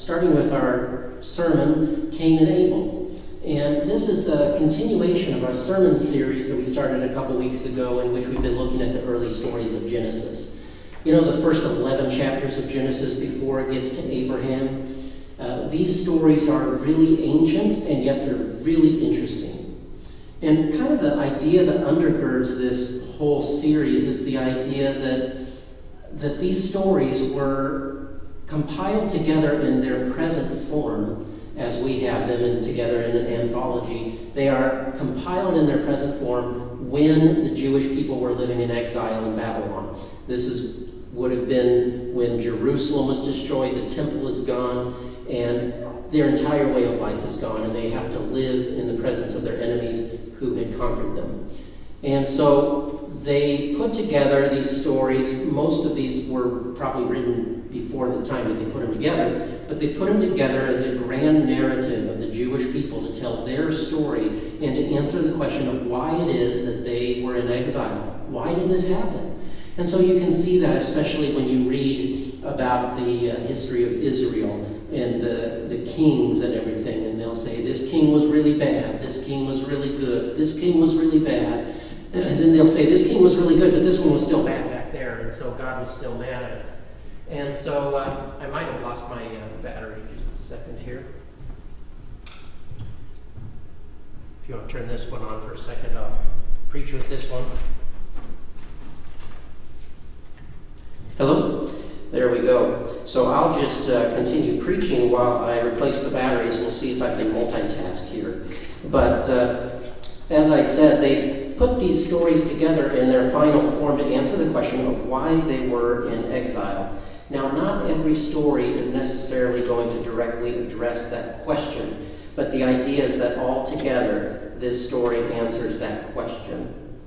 starting with our sermon, Cain and Abel. And this is a continuation of our sermon series that we started a couple weeks ago, in which we've been looking at the early stories of Genesis. You know, the first 11 chapters of Genesis before it gets to Abraham. These stories are really ancient, and yet they're really interesting. And kind of the idea that undergirds this whole series is the idea that these stories were compiled together in their present form, as we have them together in an anthology. They are compiled in their present form when the Jewish people were living in exile in Babylon. This would have been when Jerusalem was destroyed, the temple is gone, and their entire way of life is gone, and they have to live in the presence of their enemies who had conquered them. And so they put together these stories. Most of these were probably written before the time that they put them together, but they put them together as a grand narrative of the Jewish people to tell their story and to answer the question of why it is that they were in exile. Why did this happen? And so you can see that, especially when you read about the history of Israel and the kings and everything, and they'll say, this king was really bad, this king was really good, this king was really bad, and then they'll say, this king was really good, but this one was still bad back there, and so God was still mad at us. And so I might have lost my battery just a second here. If you want to turn this one on for a second, I'll preach with this one. Hello? There we go. So I'll just continue preaching while I replace the batteries. We'll see if I can multitask here. But as I said, they put these stories together in their final form to answer the question of why they were in exile. Now, not every story is necessarily going to directly address that question, but the idea is that altogether, this story answers that question.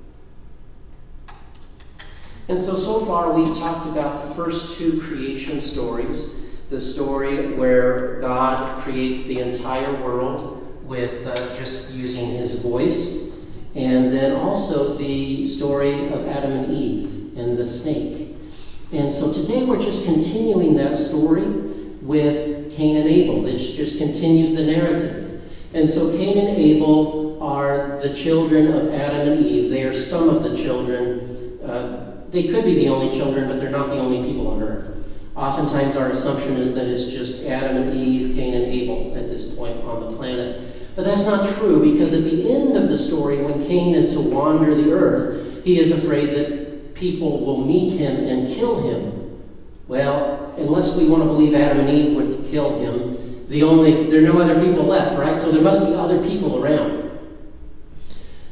And so far we've talked about the first two creation stories, the story where God creates the entire world with just using his voice, and then also the story of Adam and Eve and the snake. And so today we're just continuing that story with Cain and Abel. It just continues the narrative. And so Cain and Abel are the children of Adam and Eve. They are some of the children. They could be the only children, but they're not the only people on earth. Oftentimes our assumption is that it's just Adam and Eve, Cain and Abel at this point on the planet. But that's not true, because at the end of the story, when Cain is to wander the earth, he is afraid that people will meet him and kill him. Well, unless we want to believe Adam and Eve would kill him, there are no other people left, right? So there must be other people around.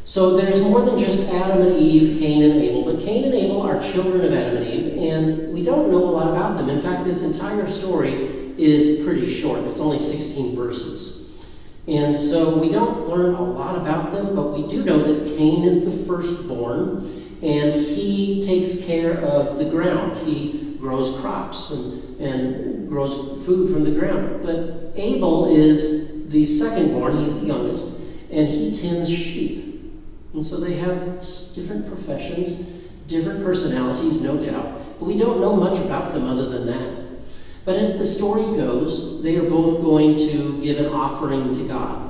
So there's more than just Adam and Eve, Cain and Abel, but Cain and Abel are children of Adam and Eve, and we don't know a lot about them. In fact, this entire story is pretty short. It's only 16 verses. And so we don't learn a lot about them, but we do know that Cain is the firstborn, and he takes care of the ground. He grows crops and grows food from the ground. But Abel is the secondborn, he's the youngest, and he tends sheep. And so they have different professions, different personalities, no doubt, but we don't know much about them other than that. But as the story goes, they are both going to give an offering to God.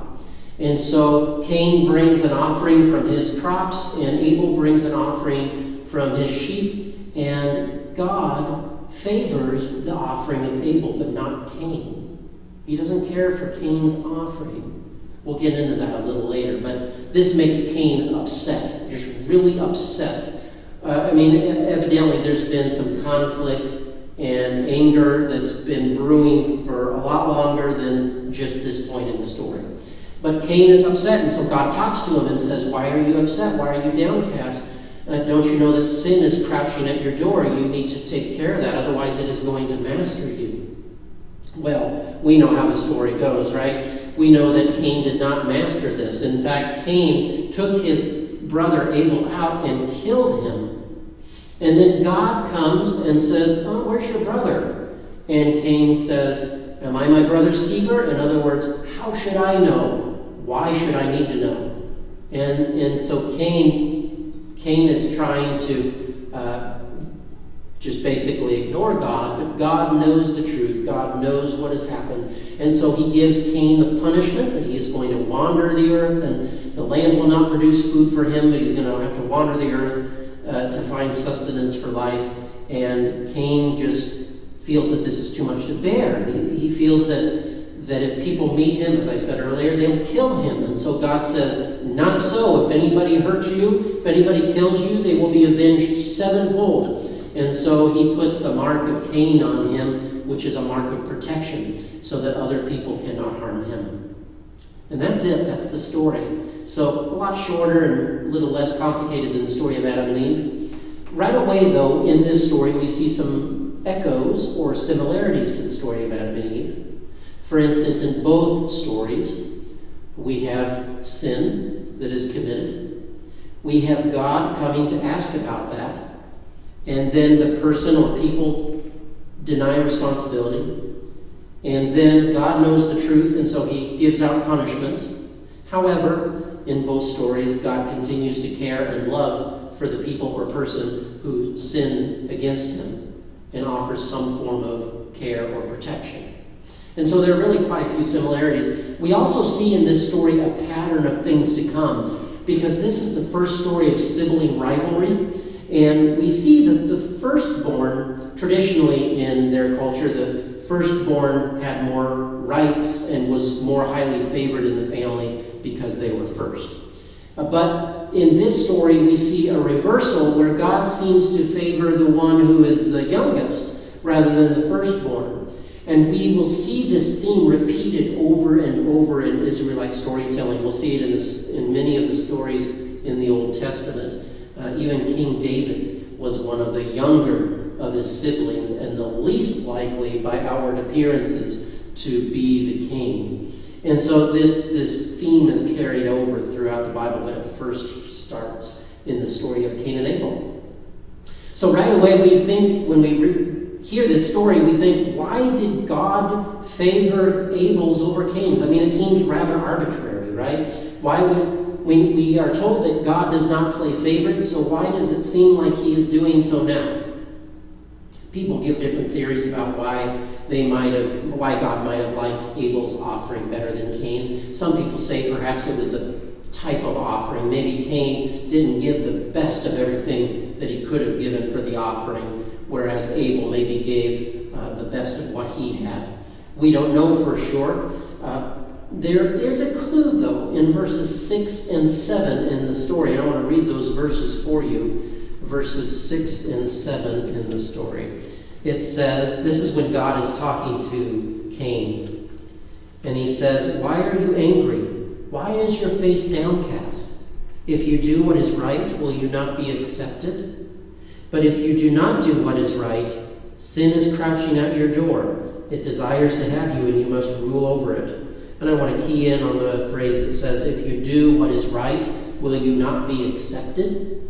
And so Cain brings an offering from his crops, and Abel brings an offering from his sheep, and God favors the offering of Abel, but not Cain. He doesn't care for Cain's offering. We'll get into that a little later, but this makes Cain upset, just really upset. Evidently there's been some conflict and anger that's been brewing for a lot longer than just this point in the story. But Cain is upset, and so God talks to him and says, why are you upset? Why are you downcast? Don't you know that sin is crouching at your door? You need to take care of that, otherwise it is going to master you. Well, we know how the story goes, right? We know that Cain did not master this. In fact, Cain took his brother Abel out and killed him. And then God comes and says, oh, where's your brother? And Cain says, am I my brother's keeper? In other words, how should I know? Why should I need to know? And so Cain is trying to just basically ignore God, but God knows the truth. God knows what has happened. And so he gives Cain the punishment that he is going to wander the earth, and the land will not produce food for him, but he's going to have to wander the earth to find sustenance for life. And Cain just feels that this is too much to bear. He feels that if people meet him, as I said earlier, they'll kill him. And so God says, not so. If anybody hurts you, if anybody kills you, they will be avenged sevenfold. And so he puts the mark of Cain on him, which is a mark of protection, so that other people cannot harm him. And that's it. That's the story. So a lot shorter and a little less complicated than the story of Adam and Eve. Right away, though, in this story, we see some echoes or similarities to the story of Adam and Eve. For instance, in both stories, we have sin that is committed. We have God coming to ask about that. And then the person or people deny responsibility. And then God knows the truth, and so he gives out punishments. However, in both stories, God continues to care and love for the people or person who sinned against him and offers some form of care or protection. And so there are really quite a few similarities. We also see in this story a pattern of things to come, because this is the first story of sibling rivalry. And we see that the firstborn, traditionally in their culture, the firstborn had more rights and was more highly favored in the family because they were first. But in this story, we see a reversal where God seems to favor the one who is the youngest rather than the firstborn. And we will see this theme repeated over and over in Israelite storytelling. We'll see it in many of the stories in the Old Testament. Even King David was one of the younger of his siblings and the least likely by outward appearances to be the king. And so this theme is carried over throughout the Bible, but it first starts in the story of Cain and Abel. So right away we think, when we hear this story, we think, why did God favor Abel's over Cain's? I mean, it seems rather arbitrary, right? Why would we are told that God does not play favorites, so why does it seem like he is doing so now? People give different theories about why God might have liked Abel's offering better than Cain's. Some people say perhaps it was the type of offering. Maybe Cain didn't give the best of everything that he could have given for the offering, whereas Abel maybe gave the best of what he had. We don't know for sure. There is a clue, though, in verses 6 and 7 in the story. I want to read those verses for you. Verses 6 and 7 in the story. It says, this is when God is talking to Cain. And he says, "Why are you angry? Why is your face downcast? If you do what is right, will you not be accepted? But if you do not do what is right, sin is crouching at your door. It desires to have you, and you must rule over it." And I want to key in on the phrase that says, if you do what is right, will you not be accepted?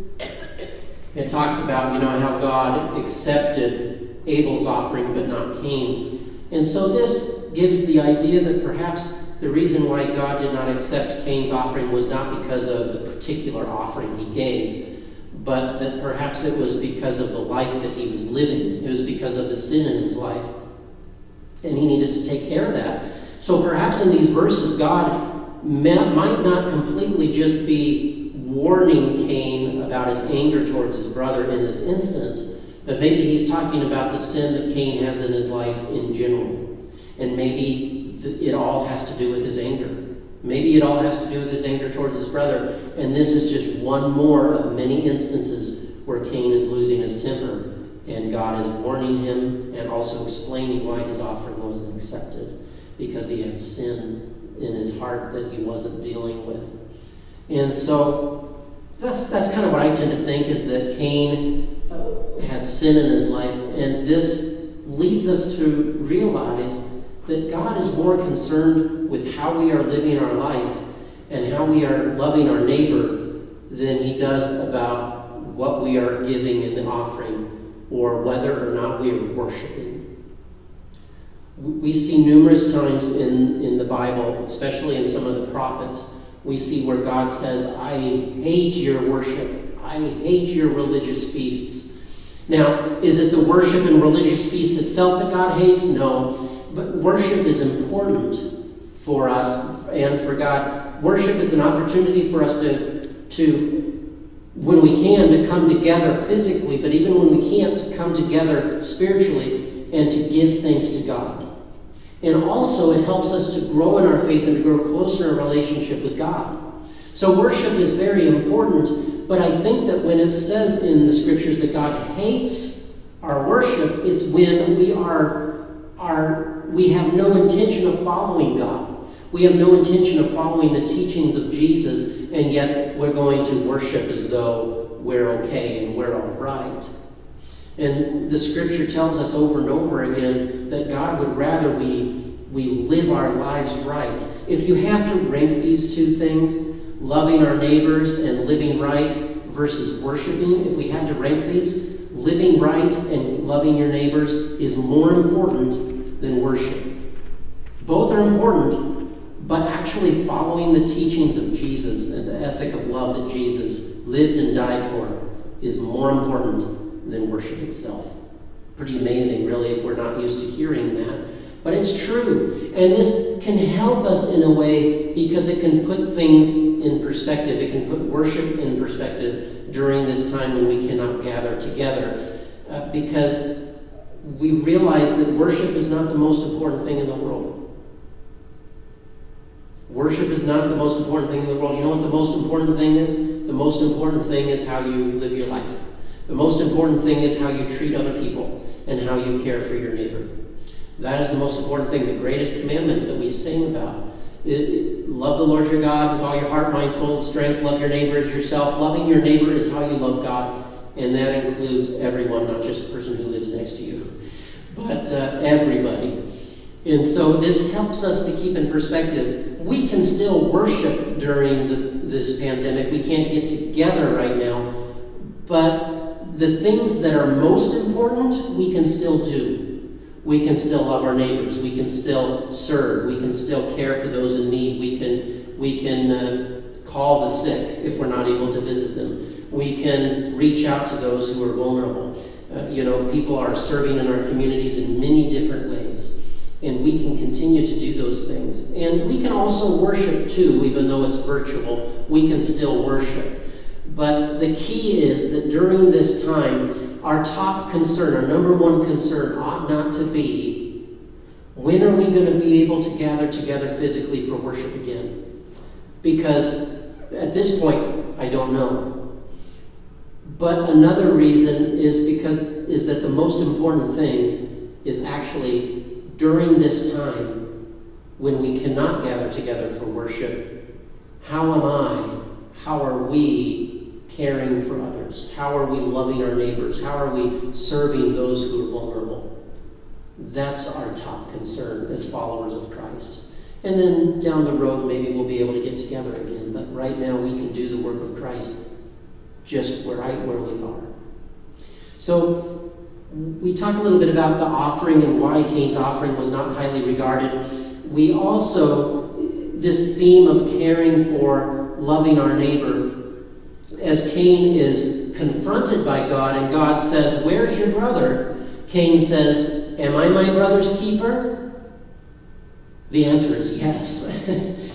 It talks about, how God accepted Abel's offering but not Cain's. And so this gives the idea that perhaps the reason why God did not accept Cain's offering was not because of the particular offering he gave, but that perhaps it was because of the life that he was living. It was because of the sin in his life. And he needed to take care of that. So perhaps in these verses, God might not completely just be warning Cain about his anger towards his brother in this instance, but maybe he's talking about the sin that Cain has in his life in general. And maybe it all has to do with his anger. Maybe it all has to do with his anger towards his brother. And this is just one more of many instances where Cain is losing his temper. And God is warning him and also explaining why his offering wasn't accepted. Because he had sin in his heart that he wasn't dealing with. And so that's kind of what I tend to think, is that Cain had sin in his life. And this leads us to realize that God is more concerned with how we are living our life and how we are loving our neighbor than he does about what we are giving in the offering or whether or not we are worshiping. We see numerous times in the Bible, especially in some of the prophets, we see where God says, "I hate your worship. I hate your religious feasts." Now, is it the worship and religious feast itself that God hates? No. But worship is important for us and for God. Worship is an opportunity for us to when we can, to come together physically, but even when we can't, to come together spiritually and to give thanks to God. And also, it helps us to grow in our faith and to grow closer in a relationship with God. So worship is very important, but I think that when it says in the scriptures that God hates our worship, it's when we have no intention of following God. We have no intention of following the teachings of Jesus, and yet we're going to worship as though we're okay and we're all right. And the scripture tells us over and over again that God would rather we live our lives right. If you have to rank these two things, loving our neighbors and living right versus worshiping, if we had to rank these, living right and loving your neighbors is more important than worship. Both are important, but actually following the teachings of Jesus and the ethic of love that Jesus lived and died for is more important than worship itself. Pretty amazing, really, if we're not used to hearing that. But it's true. And this can help us in a way because it can put things in perspective. It can put worship in perspective during this time when we cannot gather together. Because we realize that worship is not the most important thing in the world. Worship is not the most important thing in the world. You know what the most important thing is? The most important thing is how you live your life. The most important thing is how you treat other people and how you care for your neighbor. That is the most important thing. The greatest commandments that we sing about. Love the Lord your God with all your heart, mind, soul, strength. Love your neighbor as yourself. Loving your neighbor is how you love God. And that includes everyone, not just the person who lives next to you, but everybody. And so this helps us to keep in perspective. We can still worship during this pandemic. We can't get together right now. But the things that are most important, we can still do. We can still love our neighbors. We can still serve. We can still care for those in need. We can call the sick if we're not able to visit them. We can reach out to those who are vulnerable. People are serving in our communities in many different ways. And we can continue to do those things. And we can also worship too, even though it's virtual. We can still worship. But the key is that during this time, our top concern, our number one concern ought not to be, when are we going to be able to gather together physically for worship again? Because at this point, I don't know. But another reason is that the most important thing is actually during this time when we cannot gather together for worship, how are we caring for others? How are we loving our neighbors? How are we serving those who are vulnerable? That's our top concern as followers of Christ. And then down the road, maybe we'll be able to get together again. But right now, we can do the work of Christ just right where we are. So we talked a little bit about the offering and why Cain's offering was not highly regarded. We also, this theme of caring for, loving our neighbor, as Cain is confronted by God and God says, "Where's your brother?" Cain says, "Am I my brother's keeper?" The answer is yes.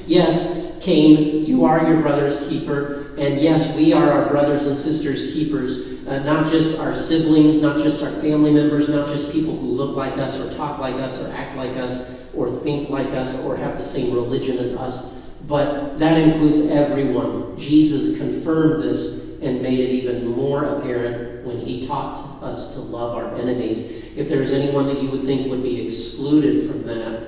Yes, Cain, you are your brother's keeper. And yes, we are our brothers and sisters' keepers. Not just our siblings, not just our family members, not just people who look like us or talk like us or act like us or think like us or have the same religion as us. But that includes everyone. Jesus confirmed this and made it even more apparent when he taught us to love our enemies. If there is anyone that you would think would be excluded from that,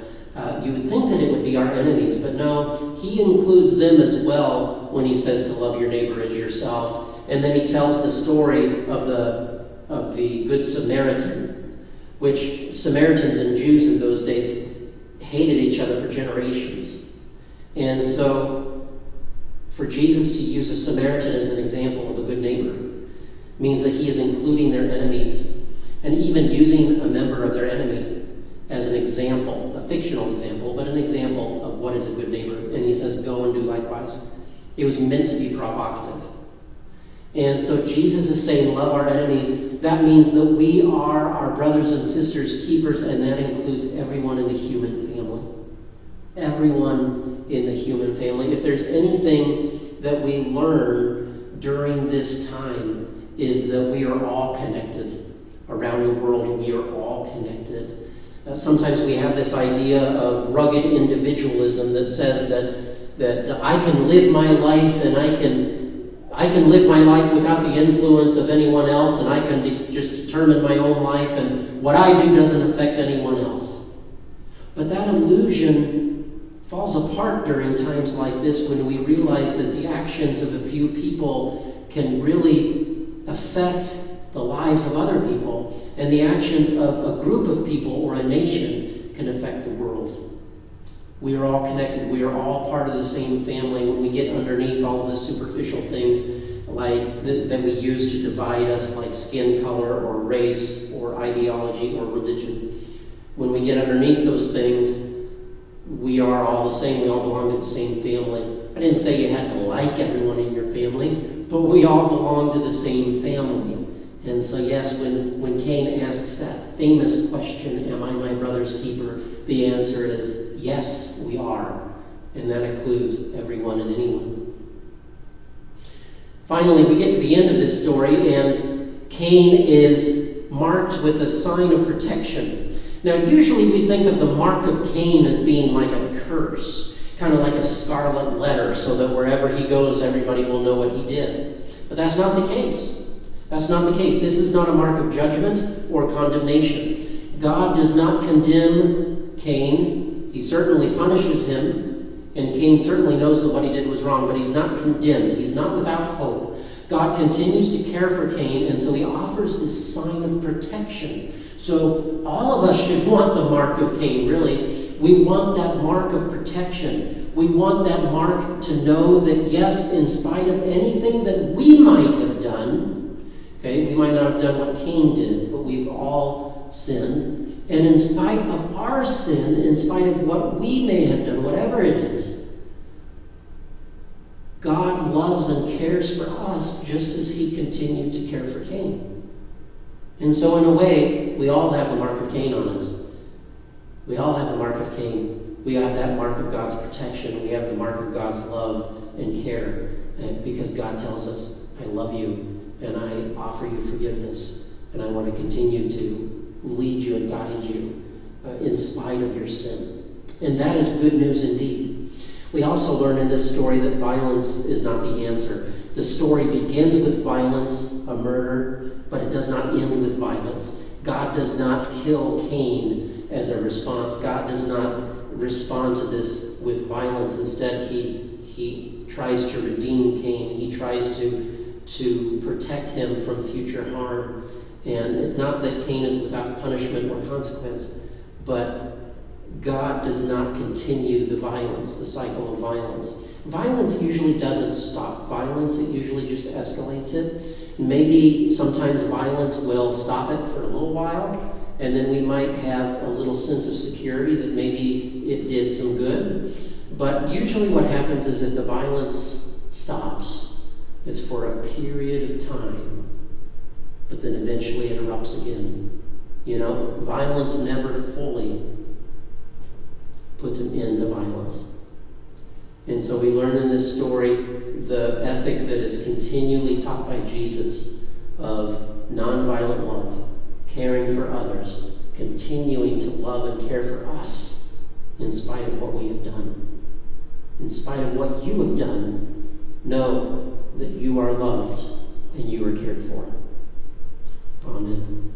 you would think that it would be our enemies. But no, he includes them as well when he says to love your neighbor as yourself. And then he tells the story of the Good Samaritan, which Samaritans and Jews in those days hated each other for generations. And so, for Jesus to use a Samaritan as an example of a good neighbor means that he is including their enemies and even using a member of their enemy as an example, a fictional example, but an example of what is a good neighbor. And he says, go and do likewise. It was meant to be provocative. And so Jesus is saying, love our enemies. That means that we are our brothers and sisters' keepers, and that includes everyone in the human family. Everyone in the human family. If there's anything that we learn during this time, is that we are all connected. Around the world, we are all connected. Sometimes we have this idea of rugged individualism that says that I can live my life and I can live my life without the influence of anyone else, and I can just determine my own life, and what I do doesn't affect anyone else. But that illusion falls apart during times like this when we realize that the actions of a few people can really affect the lives of other people, and the actions of a group of people or a nation can affect the world. We are all connected. We are all part of the same family. When we get underneath all of the superficial things like that we use to divide us, like skin color or race or ideology or religion, when we get underneath those things, we are all the same. We all belong to the same family. I didn't say you had to like everyone in your family, but we all belong to the same family. And so yes, when Cain asks that famous question, am I my brother's keeper? The answer is yes, we are. And that includes everyone and anyone. Finally, we get to the end of this story, and Cain is marked with a sign of protection. Now, usually we think of the mark of Cain as being like a curse, kind of like a scarlet letter, so that wherever he goes, everybody will know what he did. But that's not the case. That's not the case. This is not a mark of judgment or condemnation. God does not condemn Cain. He certainly punishes him, and Cain certainly knows that what he did was wrong, but he's not condemned. He's not without hope. God continues to care for Cain, and so he offers this sign of protection. So all of us should want the mark of Cain, really. We want that mark of protection. We want that mark to know that, yes, in spite of anything that we might have done, okay, we might not have done what Cain did, but we've all sinned. And in spite of our sin, in spite of what we may have done, whatever it is, God loves and cares for us just as he continued to care for Cain. And so in a way, we all have the mark of Cain on us. We all have the mark of Cain. We have that mark of God's protection. We have the mark of God's love and care. And because God tells us, I love you, and I offer you forgiveness, and I want to continue to lead you and guide you in spite of your sin. And that is good news indeed. We also learn in this story that violence is not the answer. The story begins with violence, a murder, but it does not end with violence. God does not kill Cain as a response. God does not respond to this with violence. Instead, he tries to redeem Cain. He tries to protect him from future harm. And it's not that Cain is without punishment or consequence, but God does not continue the violence, the cycle of violence. Violence usually doesn't stop violence. It usually just escalates it. Maybe sometimes violence will stop it for a little while, and then we might have a little sense of security that maybe it did some good. But usually what happens is if the violence stops, it's for a period of time, but then eventually it erupts again. You know, violence never fully puts an end to violence. And so we learn in this story the ethic that is continually taught by Jesus of nonviolent love, caring for others, continuing to love and care for us in spite of what we have done. In spite of what you have done, know that you are loved and you are cared for. Amen.